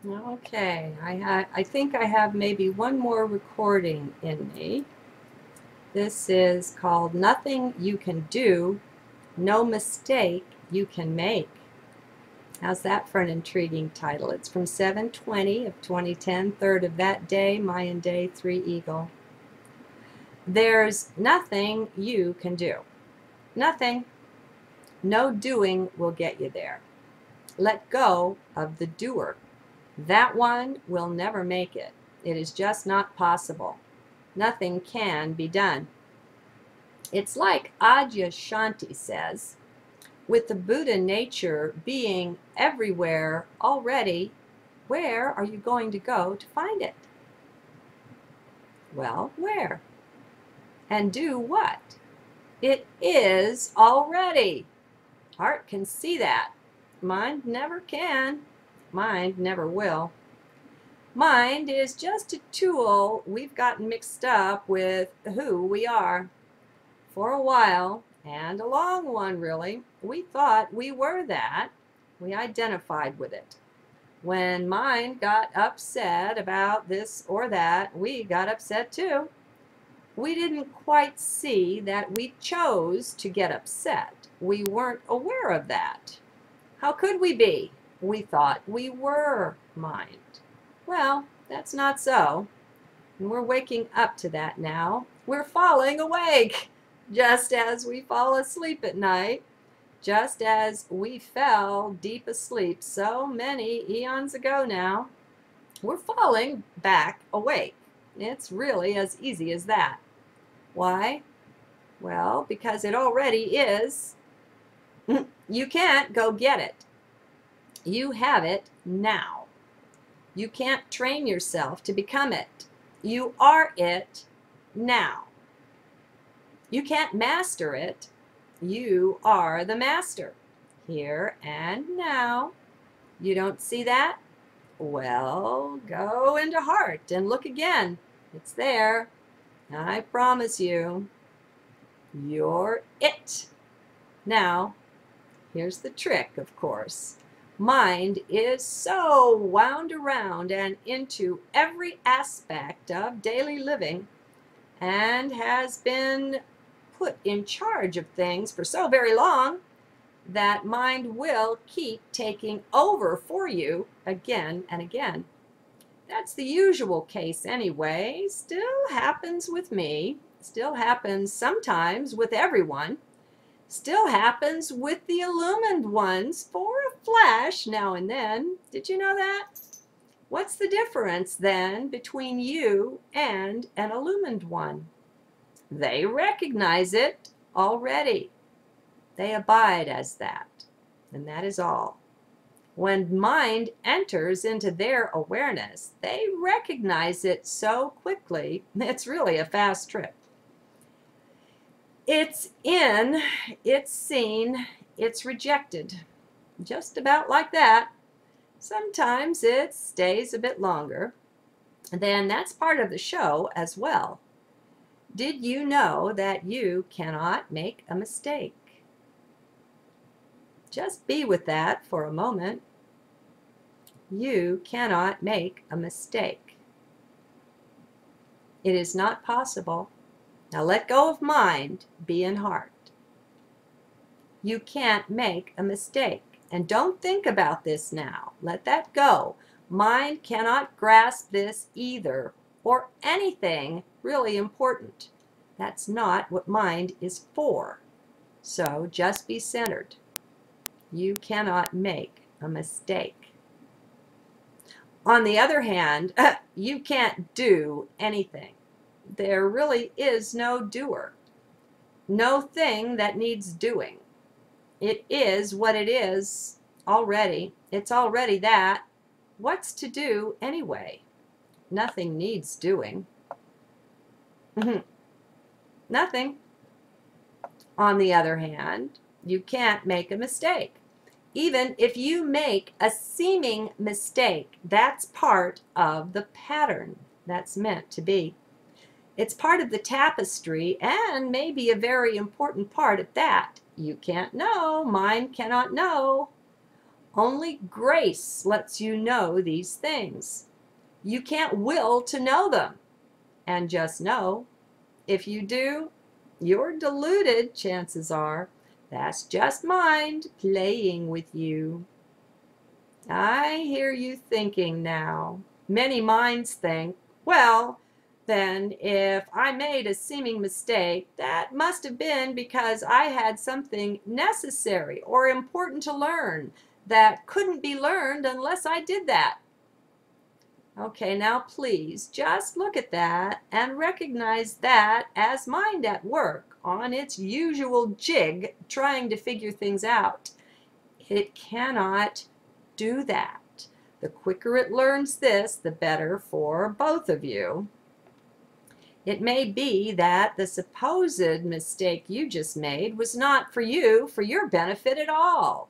Okay, I think I have maybe one more recording in me. This is called Nothing You Can Do, No Mistake You Can Make. How's that for an intriguing title? It's from 7/20 of 2010, third of that day, Mayan day, 3 Eagle. There's nothing you can do. Nothing. No doing will get you there. Let go of the doer. That one will never make it. It is just not possible. Nothing can be done. It's like Adyashanti says, with the Buddha nature being everywhere already, where are you going to go to find it? Well, where? And do what? It is already. Heart can see that. Mind never can. Mind never will. Mind is just a tool we've gotten mixed up with who we are. For a while, and a long one really, we thought we were that. We identified with it. When mind got upset about this or that, we got upset too. We didn't quite see that we chose to get upset. We weren't aware of that. How could we be? We thought we were mind. Well, that's not so. And we're waking up to that now. We're falling awake, just as we fall asleep at night, just as we fell deep asleep so many eons ago now. We're falling back awake. It's really as easy as that. Why? Well, because it already is. You can't go get it. You have it now. You can't train yourself to become it. You are it now. You can't master it. You are the master, here and now. You don't see that? Well, go into heart and look again. It's there. I promise you. You're it. Now, here's the trick, of course. Mind is so wound around and into every aspect of daily living and has been put in charge of things for so very long that mind will keep taking over for you again and again. That's the usual case anyway. Still happens with me. Still happens sometimes with everyone. Still happens with the illumined ones for a flash now and then. Did you know that? What's the difference then between you and an illumined one? They recognize it already. They abide as that, and that is all. When mind enters into their awareness, they recognize it so quickly, it's really a fast trip. It's in, it's seen, it's rejected. Just about like that. Sometimes it stays a bit longer. Then that's part of the show as well. Did you know that you cannot make a mistake? Just be with that for a moment. You cannot make a mistake. It is not possible. Now let go of mind, be in heart. You can't make a mistake. And don't think about this now. Let that go. Mind cannot grasp this either, or anything really important. That's not what mind is for. So just be centered. You cannot make a mistake. On the other hand, you can't do anything. There really is no doer. No thing that needs doing. It is what it is already. It's already that. What's to do anyway? Nothing needs doing. Nothing. On the other hand, you can't make a mistake. Even if you make a seeming mistake, that's part of the pattern that's meant to be. It's part of the tapestry and maybe a very important part at that. You can't know, mind cannot know. Only grace lets you know these things. You can't will to know them. And just know, if you do, you're deluded, chances are. That's just mind playing with you. I hear you thinking now. Many minds think, well, then if I made a seeming mistake, that must have been because I had something necessary or important to learn that couldn't be learned unless I did that. Okay, now please just look at that and recognize that as mind at work on its usual jig trying to figure things out. It cannot do that. The quicker it learns this, the better for both of you. It may be that the supposed mistake you just made was not for you, for your benefit at all.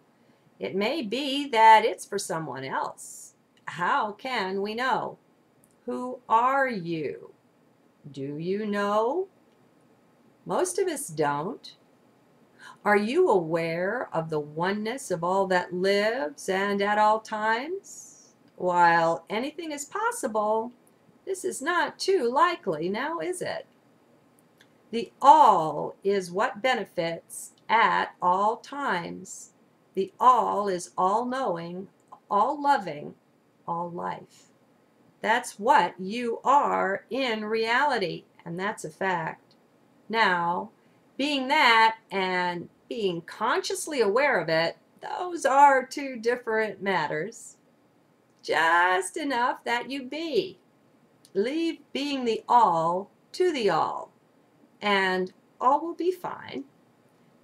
It may be that it's for someone else. How can we know? Who are you? Do you know? Most of us don't. Are you aware of the oneness of all that lives and at all times? While anything is possible, this is not too likely, now is it? The all is what benefits at all times. The all is all-knowing, all-loving, all-life. That's what you are in reality, and that's a fact. Now, being that and being consciously aware of it, those are two different matters. Just enough that you be. Leave being the all to the all, and all will be fine.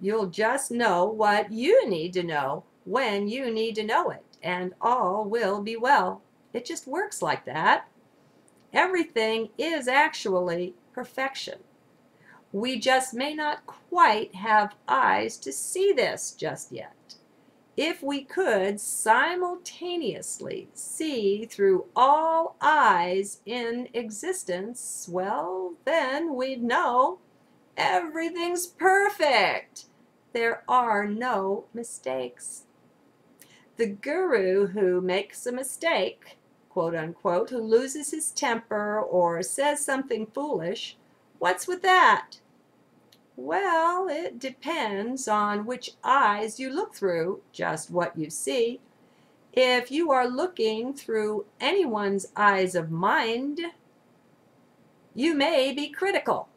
You'll just know what you need to know when you need to know it, and all will be well. It just works like that. Everything is actually perfection. We just may not quite have eyes to see this just yet. If we could simultaneously see through all eyes in existence, well, then we'd know everything's perfect. There are no mistakes. The guru who makes a mistake, quote unquote, who loses his temper or says something foolish, what's with that? Well, it depends on which eyes you look through, just what you see. If you are looking through anyone's eyes of mind, you may be critical.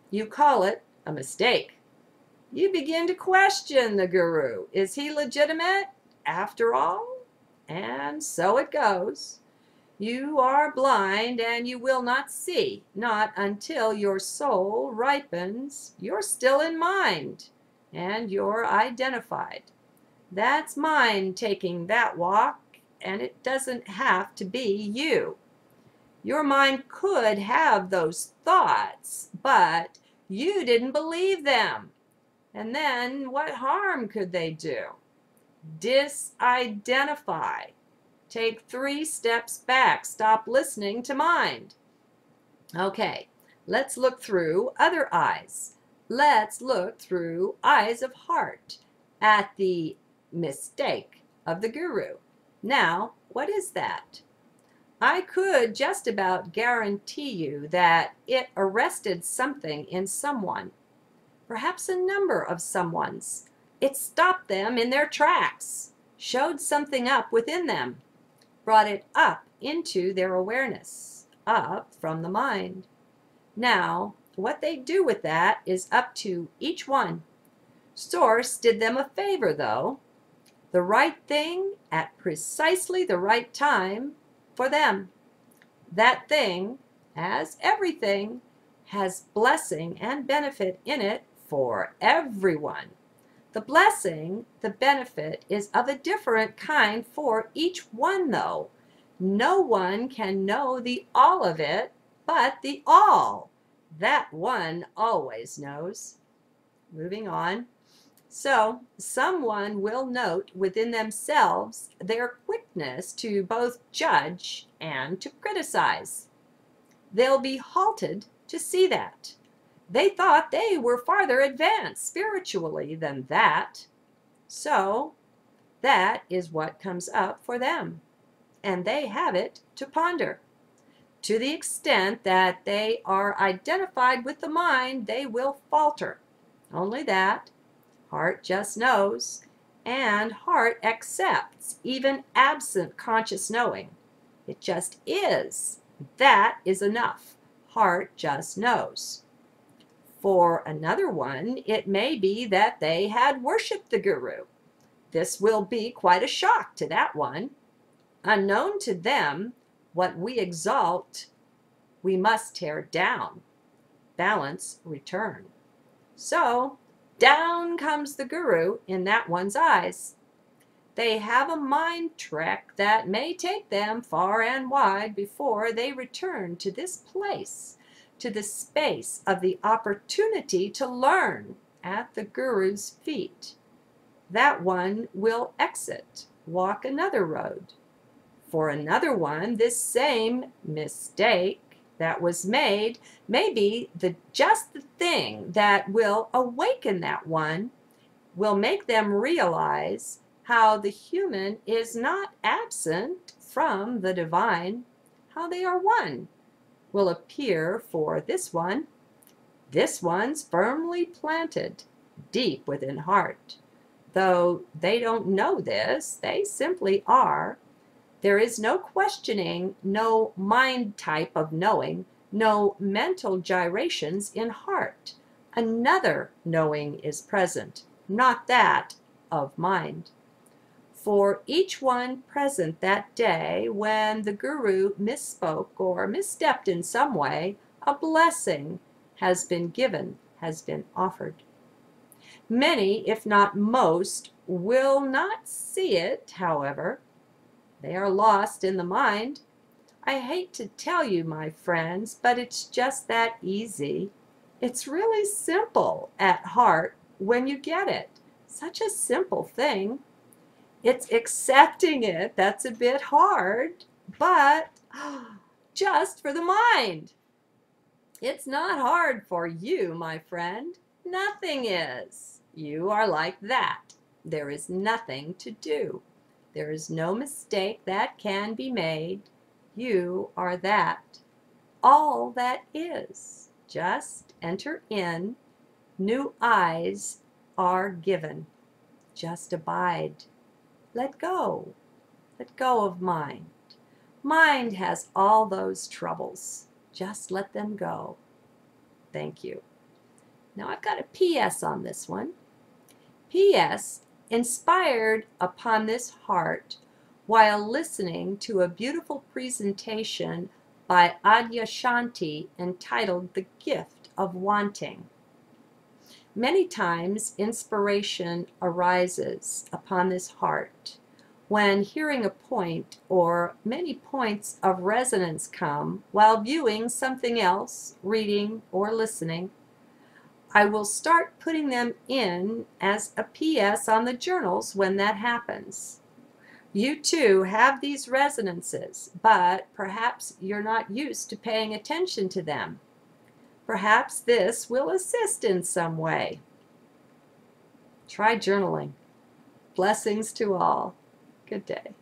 You call it a mistake. You begin to question the guru. Is he legitimate after all? And so it goes. You are blind and you will not see, not until your soul ripens. You're still in mind and you're identified. That's mind taking that walk, and it doesn't have to be you. Your mind could have those thoughts, but you didn't believe them. And then what harm could they do? Disidentify. Take 3 steps back. Stop listening to mind. Okay, let's look through other eyes. Let's look through eyes of heart at the mistake of the guru. Now, what is that? I could just about guarantee you that it arrested something in someone, perhaps a number of someones. It stopped them in their tracks, showed something up within them, brought it up into their awareness, up from the mind. Now, what they do with that is up to each one. Source did them a favor, though. The right thing at precisely the right time for them. That thing, as everything, has blessing and benefit in it for everyone. The blessing, the benefit, is of a different kind for each one, though. No one can know the all of it, but the all. That one always knows. Moving on. So, someone will note within themselves their quickness to both judge and to criticize. They'll be halted to see that. They thought they were farther advanced spiritually than that. So, That is what comes up for them, and they have it to ponder. To the extent that they are identified with the mind, they will falter. Only that. Heart just knows, and heart accepts even absent conscious knowing. It just is. That is enough. Heart just knows. For another one, it may be that they had worshipped the guru. This will be quite a shock to that one. Unknown to them, what we exalt, we must tear down. Balance return. So, down comes the guru in that one's eyes. They have a mind trek that may take them far and wide before they return to this place, to the space of the opportunity to learn at the guru's feet. That one will exit, walk another road. For another one, this same mistake that was made may be just the thing that will awaken that one, will make them realize how the human is not absent from the divine, how they are one, will appear for this one. This one's firmly planted deep within heart. Though they don't know this, they simply are. There is no questioning, no mind type of knowing, no mental gyrations in heart. Another knowing is present, not that of mind. For each one present that day when the guru misspoke or misstepped in some way, a blessing has been given, has been offered. Many, if not most, will not see it, however. They are lost in the mind. I hate to tell you, my friends, but it's just that easy. It's really simple at heart when you get it. Such a simple thing. It's accepting it that's a bit hard, but just for the mind. It's not hard for you, my friend. Nothing is. You are like that. There is nothing to do. There is no mistake that can be made. You are that. All that is. Just enter in. New eyes are given. Just abide. Let go. Let go of mind. Mind has all those troubles. Just let them go. Thank you. Now I've got a PS on this one. PS, inspired upon this heart while listening to a beautiful presentation by Adyashanti entitled The Gift of Wanting. Many times inspiration arises upon this heart when hearing a point or many points of resonance come while viewing something else, reading or listening. I will start putting them in as a PS on the journals when that happens. You too have these resonances, but perhaps you're not used to paying attention to them. Perhaps this will assist in some way. Try journaling. Blessings to all. Good day.